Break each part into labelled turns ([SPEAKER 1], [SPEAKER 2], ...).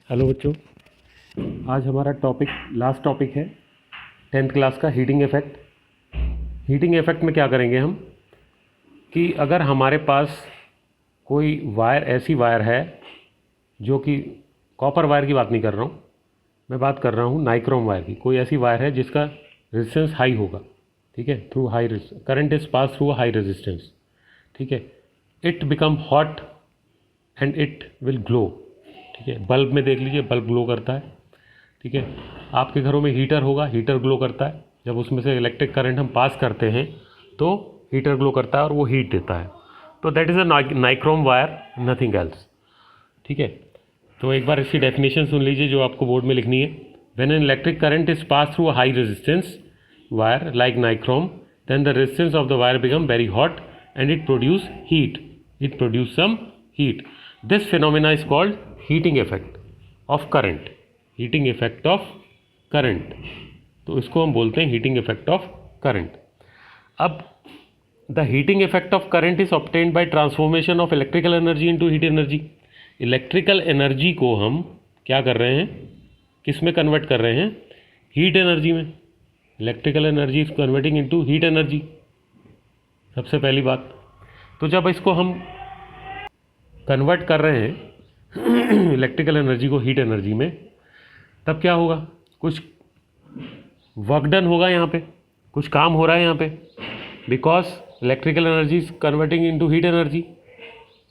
[SPEAKER 1] Hello बच्चों, आज हमारा लास्ट टॉपिक है 10th क्लास का हीटिंग इफ़ेक्ट। हीटिंग इफ़ेक्ट में क्या करेंगे हम कि अगर हमारे पास कोई वायर, ऐसी वायर है जो कि कॉपर वायर की बात नहीं कर रहा हूँ, मैं बात कर रहा हूँ नाइक्रोम वायर की। कोई ऐसी वायर है जिसका रेजिस्टेंस हाई होगा, ठीक है, through high current is pass through high resistance, ठीक है। It become hot and it will glow, ठीक है। बल्ब में देख लीजिए, बल्ब ग्लो करता है, ठीक है। आपके घरों में हीटर होगा, हीटर ग्लो करता है। जब उसमें से इलेक्ट्रिक करंट हम पास करते हैं तो हीटर ग्लो करता है और वो हीट देता है। तो that is a nichrome wire, nothing else, ठीक है। तो एक बार इसकी डेफिनेशन सुन लीजिए जो आपको बोर्ड में लिखनी है। When an electric current is pass through a high resistance wire like nichrome, then the resistance of the wire become very hot and it produce heat, it produce some heat. This phenomena is called heating effect of current, heating effect of current. तो इसको हम बोलते हैं heating effect of current. अब the heating effect of current is obtained by transformation of electrical energy into heat energy. Electrical energy को हम क्या कर रहे हैं, किस में कन्वर्ट कर रहे हैं? हीट एनर्जी में। Electrical energy is converting into heat energy, सबसे पहली बात। तो जब इसको हम कन्वर्ट कर रहे हैं इलेक्ट्रिकल एनर्जी को हीट एनर्जी में, तब क्या होगा? कुछ वर्क डन होगा, यहाँ पे कुछ काम हो रहा है यहाँ पे, because electrical energy is converting into heat energy.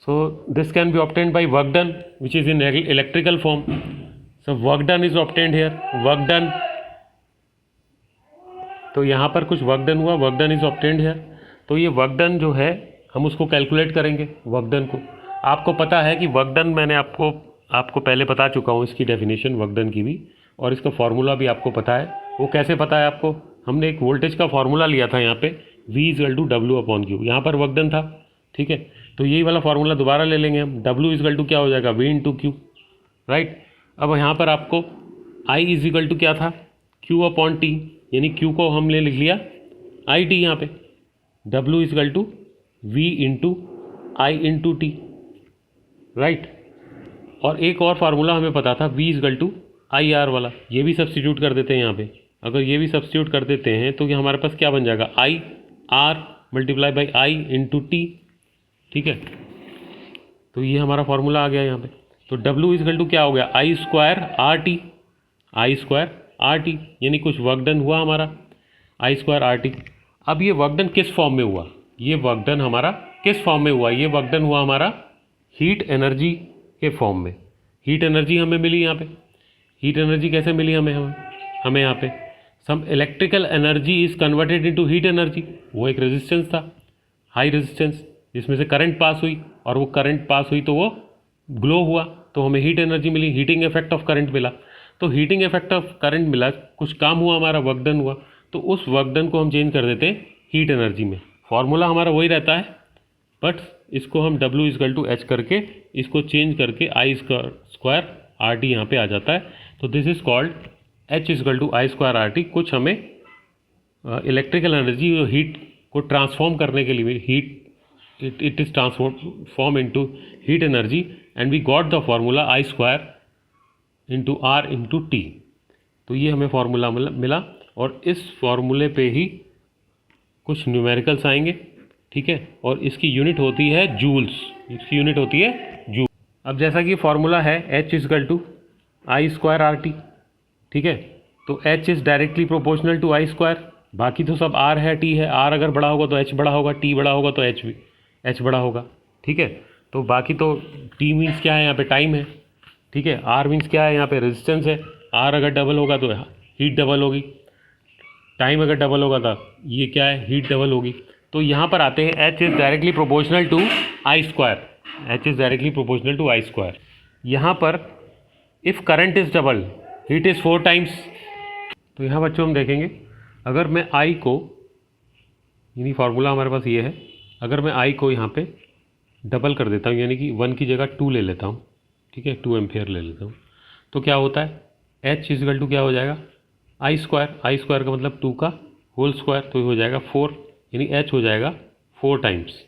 [SPEAKER 1] So this can be obtained by work done, which is in electrical form. So work done is obtained here. Work done. तो यहाँ पर कुछ वर्क डन हुआ, work done is obtained here. तो ये work done जो है हम उसको कैलकुलेट करेंगे, वर्क डन को। आपको पता है कि वर्क डन मैंने आपको पहले बता चुका हूँ, इसकी डेफिनेशन वर्क डन की भी, और इसका फार्मूला भी आपको पता है। वो कैसे पता है आपको? हमने एक वोल्टेज का फार्मूला लिया था यहाँ पे, V equal to W upon Q. यहाँ पर वर्क डन था, ठीक है। तो यही वाला फार्मूला दोबारा ले लेंगे हम, W इक्वल टू क्या हो जाएगा? V into Q, right. अब यहाँ पर आपको I इज इक्वल टू क्या था? Q अपॉन T, यानी Q को हमने लिख लिया IT यहाँ पे। W equal to V into I into T, right. और एक और फार्मूला हमें पता था, V इक्वल टू IR वाला, ये भी सब्सटीट्यूट कर देते हैं यहाँ पे। अगर ये भी सब्सटीट्यूट कर देते हैं तो ये हमारे पास क्या बन जाएगा? IR multiply by I into T, ठीक है। तो ये हमारा फार्मूला आ गया यहाँ पे। तो W इक्वल टू क्या हो गया? I square R T, I square R T, यानी कुछ वर्क डन हुआ हमारा, I स्क्वायर आर टी। अब ये वर्क डन किस फॉर्म में हुआ? ये वर्क डन हमारा किस फॉर्म में हुआ? ये वर्क डन हुआ हमारा हीट एनर्जी के फॉर्म में। हीट एनर्जी हमें मिली यहाँ पे। हीट एनर्जी कैसे मिली हमें यहाँ पे some electrical energy is converted into heat energy. वो एक रेजिस्टेंस था, हाई रेजिस्टेंस, जिसमें से करंट पास हुई, और वो करंट पास हुई तो वो ग्लो हुआ, तो हमें हीट एनर्जी मिली, हीटिंग इफेक्ट ऑफ करंट मिला। तो हीटिंग इफेक्ट ऑफ करंट मिला, कुछ काम हुआ हमारा, वर्क डन हुआ, तो उस वर्क डन को हम चेंज कर देते हैं हीट एनर्जी में। फॉर्मूला हमारा वही रहता है, बट इसको हम W इक्वल टू एच करके इसको चेंज करके I स्क्वायर आर टी यहाँ पे आ जाता है। तो this is called H equal to I square R T. कुछ हमें इलेक्ट्रिकल एनर्जी, हीट को ट्रांसफॉर्म करने के लिए, heat it is transformed into heat energy, and we got the formula I square into R into T। तो ये हमें formula मिला, और इस फार्मूले पे ही कुछ न्यूमेरिकल्स आएंगे, ठीक है। और इसकी यूनिट होती है जूल्स, इसकी यूनिट होती है जूल। अब जैसा कि फार्मूला है H equal to I square R T, ठीक है। तो H is directly proportional to I square, बाकी तो सब R है, T है। R अगर बड़ा होगा तो H बड़ा होगा, T बड़ा होगा तो H बड़ा होगा, ठीक है। तो बाकी तो T मीन्स क्या है यहाँ पे? टाइम है, ठीक है। R मीन्स क्या है यहाँ पे? रेजिस्टेंस है। R अगर डबल होगा तो हीट डबल होगी, टाइम अगर डबल होगा तो ये क्या है? हीट डबल होगी। तो यहाँ पर आते हैं H is directly proportional to I square, H is directly proportional to I square. यहाँ पर if current is double, heat is 4 times. तो यहाँ बच्चों हम देखेंगे, अगर मैं I को, यानी फार्मूला हमारे पास ये है, अगर मैं I को यहाँ पे डबल कर देता हूँ, यानी कि 1 की जगह 2 ले लेता हूँ, ठीक है, 2 एम्पियर ले लेता हूँ, तो क्या होता है? H इक्वल टू क्या हो जाएगा? I स्क्वायर का मतलब 2 का होल स्क्वायर, तो हो जाएगा 4, यानी H हो जाएगा 4 टाइम्स,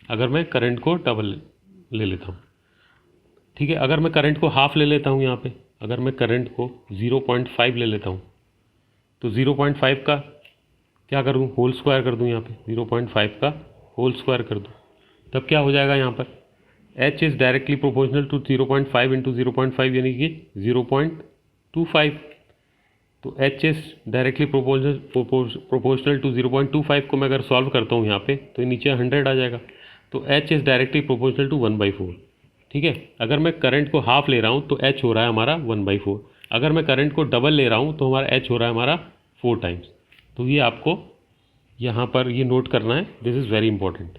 [SPEAKER 1] अगर मैं करंट को डबल ले लेता हूँ। ठीक है। अगर मैं करंट को हाफ ले लेता हूँ यहाँ पे, अगर मैं करंट को 0.5 ले लेता हूँ तो 0.5 का क्या करूँ, होल स्क्वायर कर दूँ यहाँ पे, 0.5 का होल स्क्वायर कर दूँ, तब क्या हो जाएगा यहाँ पर, h is directly proportional to 0.5 into 0.5 यानी कि 0.25। तो h is directly proportional to 0.25 को मैं अगर सॉल्व करता हूँ यहाँ पे तो ये नीचे 100 आ जाएगा। तो h is directly proportional to 1/4। ठीक है। अगर मैं करंट को हाफ ले रहा हूँ तो h हो रहा है हमारा 1/4। अगर मैं करंट को डबल ले रहा हूँ तो हमारा h हो रहा है हमारा 4 टाइम्स। तो ये आपको यहाँ पर ये नोट करना है, दिस इज़ वेरी इंपॉर्टेंट।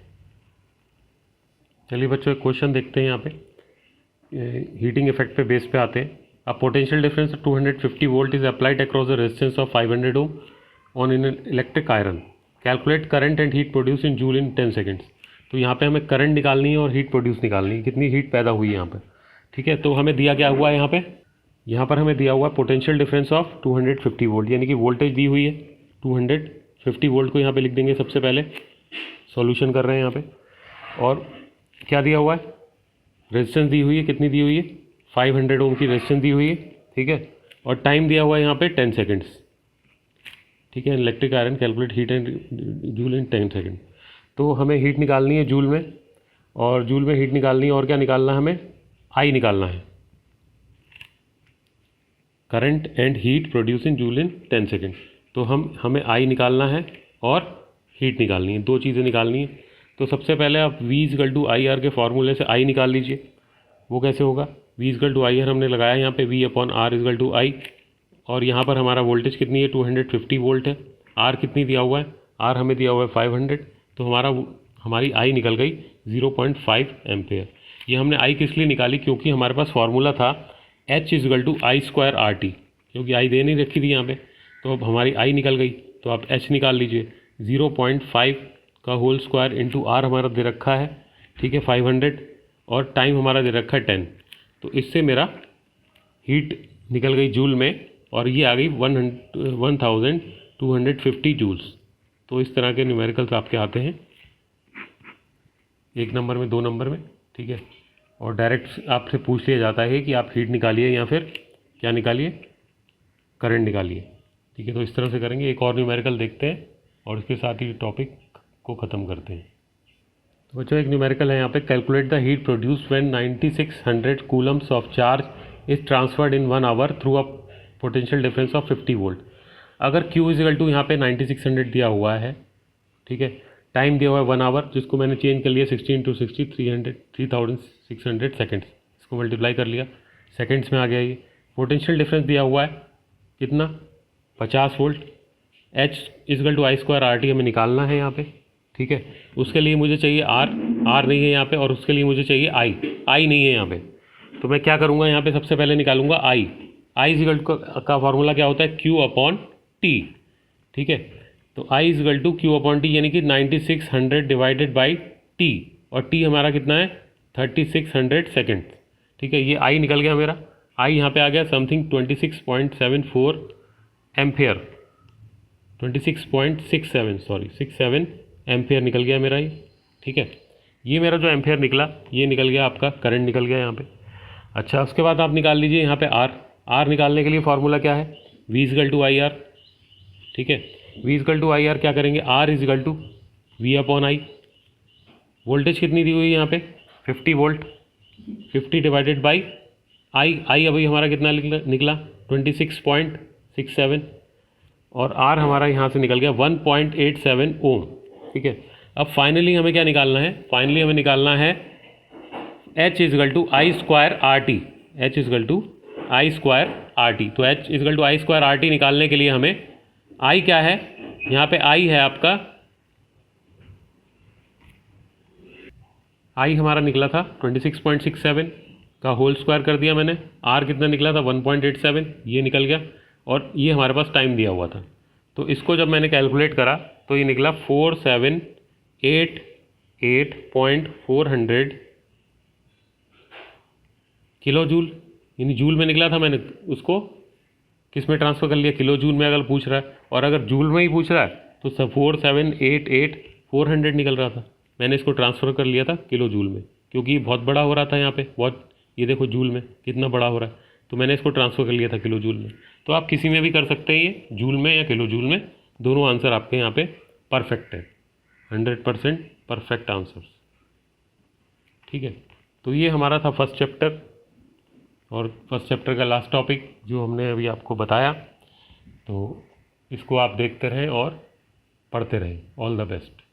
[SPEAKER 1] चलिए बच्चों एक क्वेश्चन देखते हैं यहाँ पे, हीटिंग इफेक्ट पे बेस पे आते हैं। A potential difference 250 volt is applied across the resistance of 500 ohm on in electric iron, calculate current and heat produce in joule in 10 seconds. तो यहाँ पे हमें करंट निकालनी है और हीट प्रोड्यूस निकालनी है, कितनी हीट पैदा हुई है यहाँ पर। ठीक है। तो हमें दिया क्या हुआ है यहाँ पर हमें दिया हुआ पोटेंशियल डिफरेंस ऑफ 250 वोल्ट, यानी कि वोल्टेज दी हुई है 250 वोल्ट को यहाँ पे लिख देंगे सबसे पहले, सॉल्यूशन कर रहे हैं यहाँ पे। और क्या दिया हुआ है, रेजिस्टेंस दी हुई है, कितनी दी हुई है, 500 ओम की रेजिस्टेंस दी हुई है। ठीक है। और टाइम दिया हुआ है यहाँ पे 10 सेकेंड्स। ठीक है। Electric iron calculate heat and joule in 10 second. तो हमें हीट निकालनी है जूल में, और जूल में हीट निकालनी है, और क्या निकालना है हमें, आई निकालना है, current and heat produce in joule in 10 second. तो हमें आई निकालना है और हीट निकालनी है, दो चीज़ें निकालनी है। तो सबसे पहले आप V/IR के फार्मूले से आई निकाल लीजिए। वो कैसे होगा, V/IR हमने लगाया यहाँ पे, V/R=I, और यहाँ पर हमारा वोल्टेज कितनी है, 250 वोल्ट है। आर कितनी दिया हुआ है, आर हमें दिया हुआ है 500। तो हमारी आई निकल गई 0.5 एम्पेयर। ये हमने आई किस लिए निकाली, क्योंकि हमारे पास फार्मूला था H=I²RT, क्योंकि आई दे नहीं रखी थी यहाँ पे, तो अब हमारी आई निकल गई। तो आप H निकाल लीजिए, 0.5 का होल स्क्वायर इंटू आर हमारा दे रखा है। ठीक है, 500, और टाइम हमारा दे रखा है 10। तो इससे मेरा हीट निकल गई जूल में, और ये आ गई 1250 जूल्स। तो इस तरह के न्यूमेरिकल्स आपके आते हैं 1 नंबर में, 2 नंबर में। ठीक है। और डायरेक्ट आपसे पूछ लिया जाता है कि आप हीट निकालिए या फिर क्या निकालिए, करंट निकालिए। ठीक है। तो इस तरह से करेंगे। एक और न्यूमेरिकल देखते हैं और इसके साथ ही टॉपिक को ख़त्म करते हैं। तो बच्चों एक न्यूमेरिकल है यहाँ पे, calculate the heat produced when 9600 coulombs of charge is transferred in 1 hour through a potential difference of 50 volt. अगर Q इज इक्वल टू यहाँ पे 9600 दिया हुआ है, ठीक है, टाइम दिया हुआ है 1 आवर, जिसको मैंने चेंज कर लिया 16 × 60 3600 सेकेंड्स, इसको मल्टीप्लाई कर लिया, सेकेंड्स में आ गया ये। पोटेंशियल डिफरेंस दिया हुआ है कितना, 50 volt. H is equal to I²RT हमें निकालना है यहाँ पे। ठीक है। उसके लिए मुझे चाहिए R नहीं है यहाँ पे, और उसके लिए मुझे चाहिए I नहीं है यहाँ पे। तो मैं क्या करूँगा, यहाँ पे सबसे पहले निकालूंगा I इज इक्वल का फार्मूला क्या होता है, Q/T। ठीक है। तो I is equal to Q/T, यानी कि 9600 डिवाइडेड बाई T, और T हमारा कितना है 3600 सेकेंड। ठीक है। ये I निकल गया मेरा, I यहाँ पे आ गया समथिंग 26.74 एम्पेयर, 67 एम्पेयर निकल गया मेरा ये। ठीक है। ये मेरा जो एम्पेयर निकला, ये निकल गया आपका करंट निकल गया यहाँ पे। अच्छा, उसके बाद आप निकाल लीजिए यहाँ पे R निकालने के लिए फार्मूला क्या है, V/IR। ठीक है। V/IR क्या करेंगे, R is equal to V/I। Voltage कितनी दी हुई है यहाँ पे, 50 वोल्ट, 50 डिवाइडेड बाई I अभी हमारा कितना निकला 26.67, और R हमारा यहाँ से निकल गया 1.87 ओम। ठीक है। अब फाइनली हमें क्या निकालना है, फाइनली हमें निकालना है H is equal to I²RT, H is equal to I²RT। तो H is equal to I²RT निकालने के लिए हमें I क्या है, यहाँ पे I है आपका, I हमारा निकला था 26.67 का होल स्क्वायर कर दिया मैंने, R कितना निकला था 1.87, ये निकल गया, और ये हमारे पास टाइम दिया हुआ था। तो इसको जब मैंने कैलकुलेट करा तो ये निकला 4788.400 किलो जूल, यानी जूल में निकला था। मैंने उसको किस में ट्रांसफ़र कर लिया, किलो जूल में अगर पूछ रहा है, और अगर जूल में ही पूछ रहा है तो 4788.400 निकल रहा था। मैंने इसको ट्रांसफ़र कर लिया था किलो जूल में, क्योंकि बहुत बड़ा हो रहा था यहाँ पे, बहुत ये देखो जूल में कितना बड़ा हो रहा है, तो मैंने इसको ट्रांसफ़र कर लिया था किलो जूल में। तो आप किसी में भी कर सकते हैं, ये जूल में या किलो जूल में, दोनों आंसर आपके यहाँ पे परफेक्ट है, 100% परफेक्ट आंसर्स। ठीक है, तो ये हमारा था फर्स्ट चैप्टर, और फर्स्ट चैप्टर का लास्ट टॉपिक जो हमने अभी आपको बताया। तो इसको आप देखते रहें और पढ़ते रहें। All the best.